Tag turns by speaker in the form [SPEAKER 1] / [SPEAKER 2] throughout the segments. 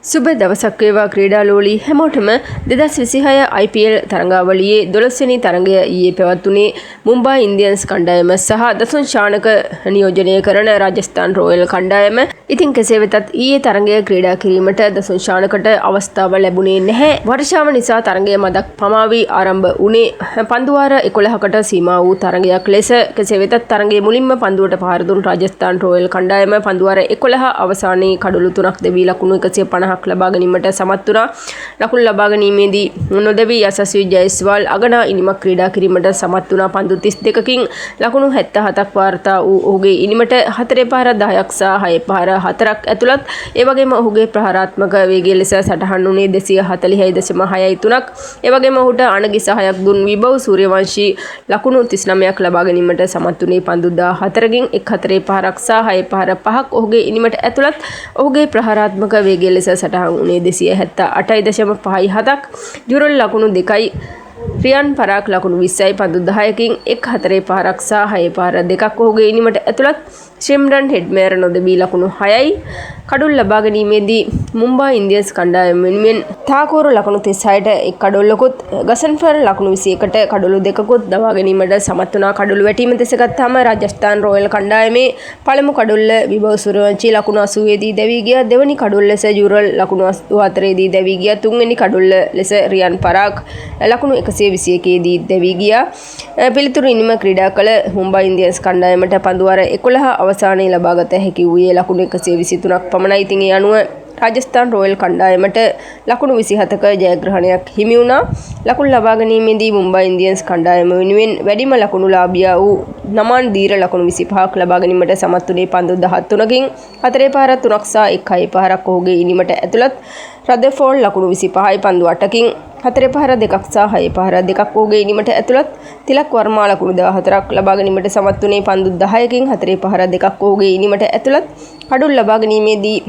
[SPEAKER 1] සුබ දවසක් වේවා ක්‍රීඩාලෝලී හැමෝටම 2026 IPL තරඟාවලියේ 12 වෙනි තරඟය ඊයේ පැවැත්වුණේ මුම්බායි ඉන්දියන්ස් කණ්ඩායම සහ දසුන් ශානක නියෝජනය කරන රාජස්ථාන් රොයල් කණ්ඩායම. ඉතින් කෙසේ වෙතත් ඊයේ තරඟය ක්‍රීඩා කිරීමට දසුන් ශානකට අවස්ථාව ලැබුණේ නැහැ. වර්ෂාව නිසා තරඟය මදක් පමා වී ආරම්භ වුණේ පන්දුවාර 11කට සීමා වූ තරඟයක් ලෙස. කෙසේ වෙතත් තරඟයේ මුලින්ම පන්දුවට පහර දුන් රාජස්ථාන් රොයල් කණ්ඩායම පන්දුවාර 11 අවසානයේ කඩලු 3ක් දෙවී ලකුණු 150 ලබා ගැනීමට සමත් වුණා. ලකුණු ලබා ගැනීමේදී නොදෙවි යසස්වි ජයස්වාල් අගනා ඉනිමක් ක්‍රීඩා කිරීමට සමත් වුණා. පන්දු 32කින් ලකුණු 77ක් වාර්තා වූ ඔහුගේ ඉනිමට 4 පහර 10ක් සහ 6 පහර 4ක් ඇතුළත්. ඒ වගේම ඔහුගේ ප්‍රහාරාත්මක වේගය ලෙස සටහන් වුණේ 240.63ක්. ඒ වගේම ඔහුට අණගි සහායක් දුන් විභව් සූර්යවංශී ලකුණු 39ක් ලබා ගැනීමට සමත් වුණේ. පන්දු 14කින් 1 පහරක් සහ 6 පහර 5ක් ඔහුගේ ඉනිමට ඇතුළත්. ඔහුගේ ප්‍රහාරාත්මක වේගය ලෙස සටහන් වුණේ 278.57ක්. ජුරල් ලකුණු 2යි. රියන් පරාක් ලකුණු 20යි. පන්දු 10කින් 1 පහරක් සහ 6 පහර 2ක් ඔහුගේ ඉනිමට ඇතුළත්. ශිම්රන් හෙඩ්මේර් නොදෙවී ලකුණු 6යි. කඩුල් ලබා ගැනීමේදී මුම්බායි ඉන්දියන්ස් කණ්ඩායම වෙනුවෙන් තාකෝරු ලකුණු 36ට එක් කඩොල්ලකුත් ගසන්ෆර් ලකුණු 21ට කඩොළු දෙකකුත් දවා ගැනීමට සමත් වුණා. කඩොළු වැටීම දෙස ගත්තාම රාජස්ථාන් රොයල් කණ්ඩායමේ පළමු කඩොල්ල විභව සූර්යවංශී ලකුණු 80 දී දැවී ගියා. දෙවැනි කඩොල්ල ලෙස ජුරල් ලකුණු 84 දී දැවී ගියා. තුන්වෙනි කඩොල්ල ලෙස රියන් පරාක් ලකුණු 121 දී දැවී ගියා. පිළිතුරු ඉනිම ක්‍රීඩා කළ මුම්බායි ඉන්දියන්ස් කණ්ඩායමට පන්දුවාර 11 අවසානයේ ලබාගත හැකි වූයේ ලකුණු 123ක් පමණයි. ඉතින් ඒ අනුව රාජස්ථාන් රොයල් කණ්ඩායමට ලකුණු 27ක ජයග්‍රහණයක් හිමි වුණා. ලකුණු ලබා ගැනීමේදී මුම්බායි ඉන්දියන්ස් කණ්ඩායම වෙනුවෙන් වැඩිම ලකුණු ලාභියා වූ නමාන් දීර ලකුණු 25ක් ලබා ගැනීමට සමත් වුණේ. පන්දු 13කින් 4 පහර 3ක් සහ 1 පහරක් ඔහුගේ ඉනිමට ඇතුළත්. රදර්ෆෝල්ඩ් ලකුණු 25යි. පන්දු 8කින් 4 පහර 2ක් සහ 6 පහර 2ක් ඔහුගේ ඉනිමට ඇතුළත්. තිලක් වර්මා ලකුණු 14ක් ලබා ගැනීමට සමත් වුණේ. පන්දු 10කින් 4 පහර 2ක් ඔහුගේ ඉනිමට ඇතුළත්. කඩුල් ලබා ගැනීමේදී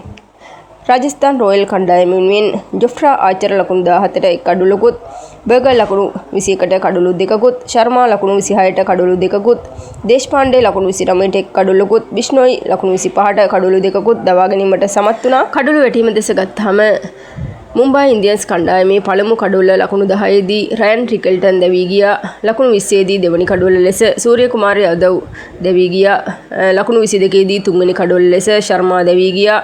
[SPEAKER 1] රාජස්ථාන් රොයල් කණ්ඩායම වෙනුවෙන් ජොෆ්රා ආචර් ලකුණු 17ට එක් කඩුලකුත්, බර්ගර් ලකුණු 21ට කඩුළු දෙකකුත්, ශර්මා ලකුණු 26ට කඩුළු දෙකකුත්, දේශපාණ්ඩේ ලකුණු 29ට එක් කඩුලකුත්, බිෂ්නෝයි ලකුණු 25ට කඩුළු දෙකකුත් දවා ගැනීමට සමත් වුණා. කඩුළු වැටීම දෙස ගත්තාම මුම්බායි ඉන්දියන්ස් කණ්ඩායමේ පළමු කඩුල්ල ලකුණු 10 දී රයන් රිකල්ටන් දැවී ගියා. ලකුණු 20 දී දෙවනි කඩුල්ල ලෙස සූර්යකුමාර යදව් දැවී ගියා. ලකුණු 22 දී තුන්වෙනි කඩුල්ල ලෙස ශර්මා දැවී ගියා.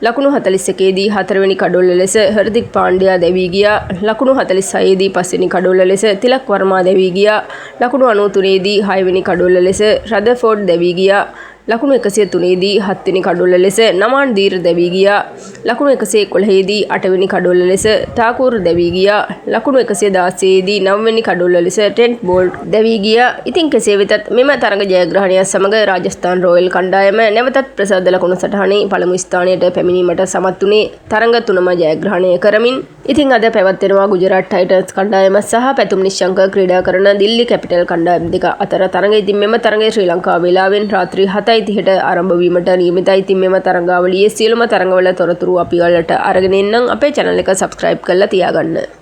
[SPEAKER 1] ලකුණු 41 දී හතරවෙනි කඩොල්ල ලෙස හර්දික් පාණ්ඩයා දැවී ගියා. ලකුණු 46 දී පස්වෙනි කඩොල්ල ලෙස තිලක් වර්මා දැවී ගියා. ලකුණු 93 දී හයවෙනි කඩොල්ල ලෙස රදර්ෆෝඩ් දැවී ගියා. ලකුණු 103 දී 7 වෙනි කඩොල්ල ලෙස නමාන් දීර් දැවී ගියා. ලකුණු 111 දී 8 වෙනි කඩොල්ල ලෙස තාකූර් දැවී ගියා. ලකුණු 116 දී 9 වෙනි කඩොල්ල ලෙස ටෙන්ට් බෝල්ට් දැවී ගියා. ඉතින් කෙසේ වෙතත් මෙම තරඟ ජයග්‍රහණය සමග රාජස්ථාන් රොයල් කණ්ඩායම නැවතත් ප්‍රසාද ලකුණු සටහනේ පළමු ස්ථානයට පැමිණීමට සමත් වුණේ තරඟ තුනම ජයග්‍රහණය කරමින්. ඉතින් අද පැවැත්වෙනවා ගුජරාට් ටයිටන්ස් කණ්ඩායම සහ පැතුම් නිශ්ශංක ක්‍රීඩා කරන දිල්ලි කැපිටල් කණ්ඩායම දෙක අතර තරඟ. ඉතින් මෙම තරඟය ශ්‍රී ලංකා වේලාවෙන් රාත්‍රී 7:30ට ආරම්භ වීමට නියමිතයි. ඉතින් මෙම තරඟාවලියේ සියලුම තරඟවල තොරතුරු අපි ඔයාලට අරගෙන එන්නම්. අපේ channel එක subscribe කරලා තියාගන්න.